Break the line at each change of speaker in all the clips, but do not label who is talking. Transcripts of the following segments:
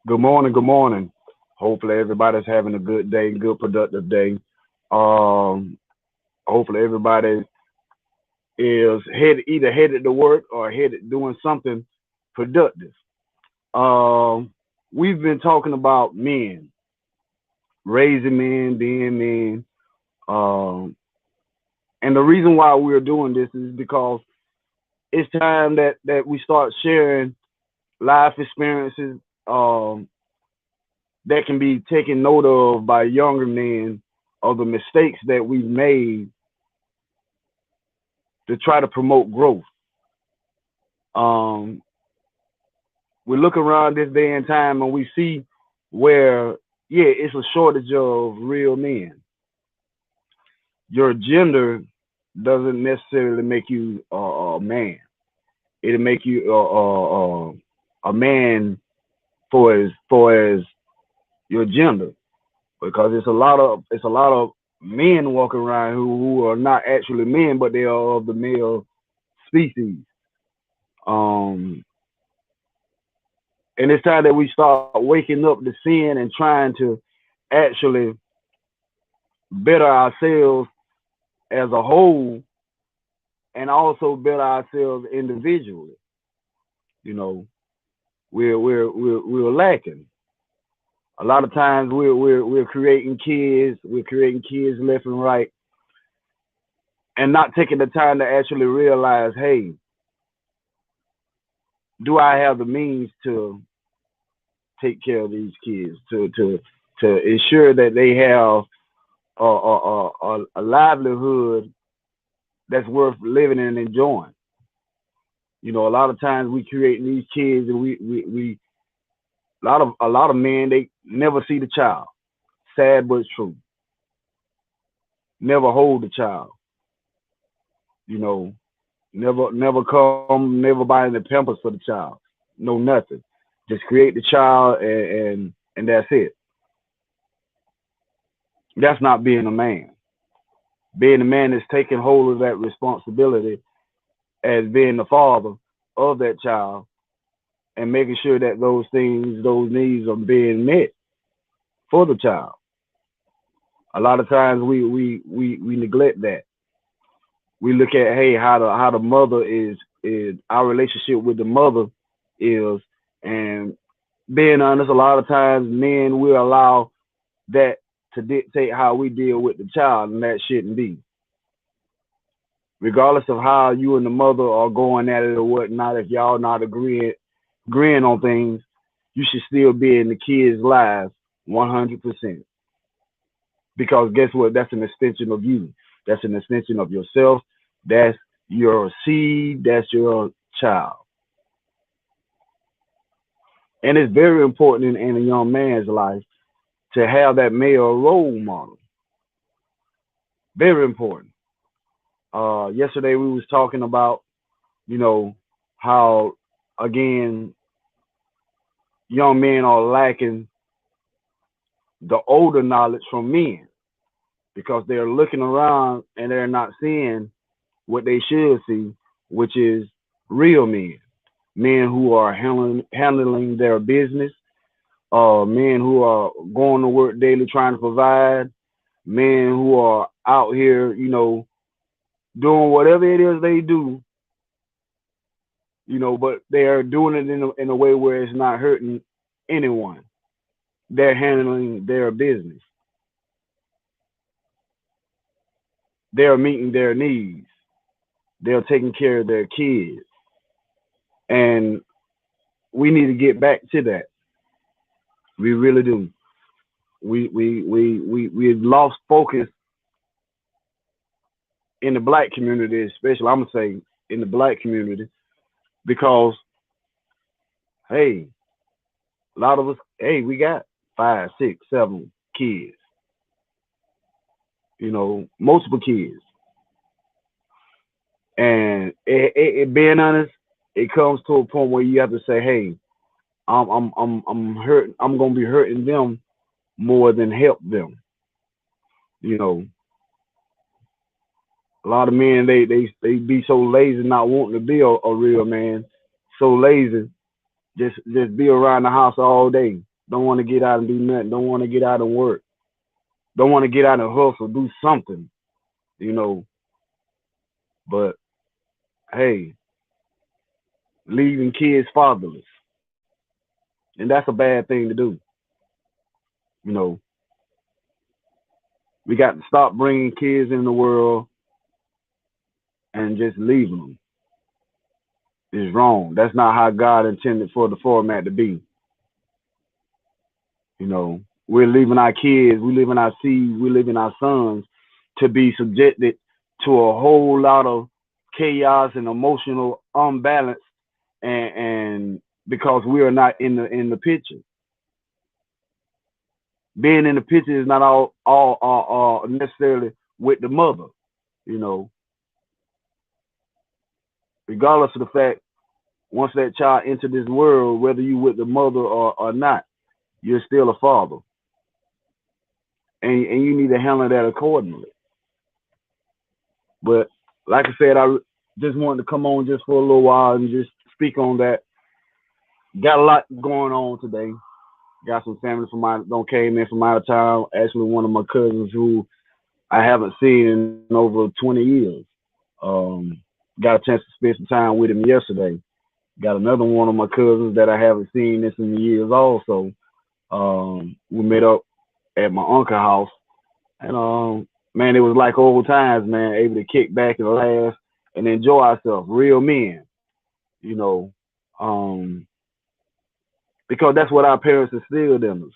Good morning. Good morning. Hopefully everybody's having a good day, good productive day. Um, Hopefully everybody is either headed to work or headed doing something productive. Um, we've been talking about men, raising men, being men. Um, and the reason why we're doing this is because it's time that we start sharing life experiences um, that can be taken note of by younger men of the mistakes that we've made to try to promote growth. Um, we look around this day and time and we see where, yeah, it's a shortage of real men. Your gender doesn't necessarily make you a man. It'll make you a man for as your gender, because it's a lot of men walking around who are not actually men, but they are of the male species. Um, and it's time that we start waking up to sin and trying to actually better ourselves as a whole, and also better ourselves individually. You know, we're lacking. A lot of times we're creating kids left and right, and not taking the time to actually realize, hey, do I have the means to take care of these kids, to ensure that they have a livelihood that's worth living and enjoying. A lot of times we create these kids, and we a lot of men, they never see the child. Sad but it's true. Never hold the child. You know, never buy any pampers for the child. No nothing. Just create the child, and that's it. That's not being a man. Being a man is taking hold of that responsibility as being the father of that child, and making sure that those needs are being met for the child. A lot of times we neglect that. We look at, hey, how the mother is our relationship with the mother is, and being honest, a lot of times men will allow that to dictate how we deal with the child, and that shouldn't be. Regardless of how you and the mother are going at it or whatnot, if y'all not agreeing on things, you should still be in the kids' lives 100%. Because guess what? That's an extension of you. That's an extension of yourself. That's your seed. That's your child. And it's very important in a young man's life to have that male role model. Very important. Yesterday we was talking about, you know, how, again, young men are lacking the older knowledge from men, because they're looking around and they're not seeing what they should see, which is real men, men who are handling their business, men who are going to work daily trying to provide, men who are out here, doing whatever it is they do, but they are doing it in a way where it's not hurting anyone. They're handling their business. They're meeting their needs. They're taking care of their kids. And we need to get back to that. We really do. We've lost focus in the black community, especially. I'm gonna say in the black community, because hey, a lot of us, hey, we got five, six, seven kids. Multiple kids, and being honest, it comes to a point where you have to say, hey, I'm hurt. I'm gonna be hurting them more than help them. You know, a lot of men, they be so lazy not wanting to be a real man, so lazy, just be around the house all day. don't want to get out and do nothing, don't want to get out and work, don't want to get out and hustle, do something, you know. But hey, leaving kids fatherless, and that's a bad thing to do. You know, we got to stop bringing kids in the world and just leaving them. It's wrong. That's not how God intended for the format to be. You know, we're leaving our kids, we leaving our seeds, we leaving our sons to be subjected to a whole lot of chaos and emotional unbalance, and because we are not in the picture. Being in the picture is not all necessarily with the mother, you know, regardless of the fact once that child entered this world, whether you with the mother or not, you're still a father, and you need to handle that accordingly. But like I said, I just wanted to come on just for a little while and just speak on that. Got a lot going on today. Got some family from my don't came in from out of town. Actually, one of my cousins who I haven't seen in over 20 years. Um, got a chance to spend some time with him yesterday. Got another one of my cousins that I haven't seen in some years also. We met up at my uncle's house, and man, it was like old times, man. Able to kick back and laugh and enjoy ourselves, real men, you know, um, because that's what our parents instilled in us.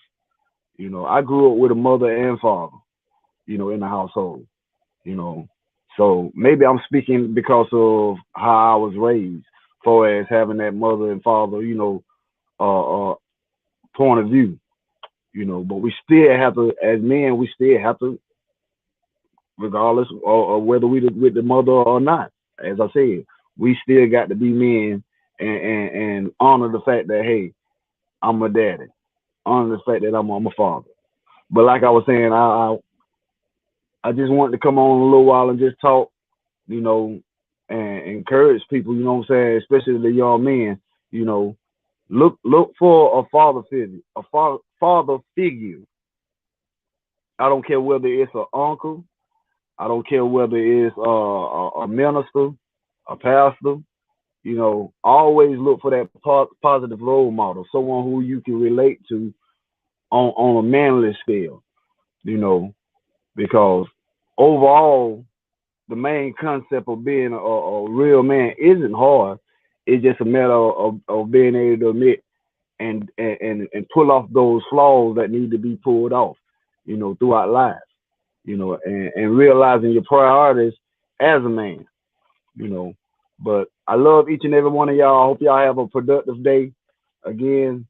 You know, I grew up with a mother and father, you know, in the household, you know. So maybe I'm speaking because of how I was raised, far as having that mother and father, you know, point of view, you know. But we still have to, as men, we still have to, regardless of whether we with the mother or not. As I said, we still got to be men and honor the fact that hey, I'm a daddy, honor the fact that I'm a father. But like I was saying, I just wanted to come on a little while and just talk, you know, and encourage people, you know what I'm saying, especially the young men, you know, look for a father figure, father figure. I don't care whether it's an uncle, I don't care whether it's a minister, a pastor, you know, always look for that positive role model, someone who you can relate to on a manly scale, you know, because overall the main concept of being a real man isn't hard. It's just a matter of being able to admit and pull off those flaws that need to be pulled off, you know, throughout life, you know, and realizing your priorities as a man, you know. But I love each and every one of y'all. I hope y'all have a productive day. Again,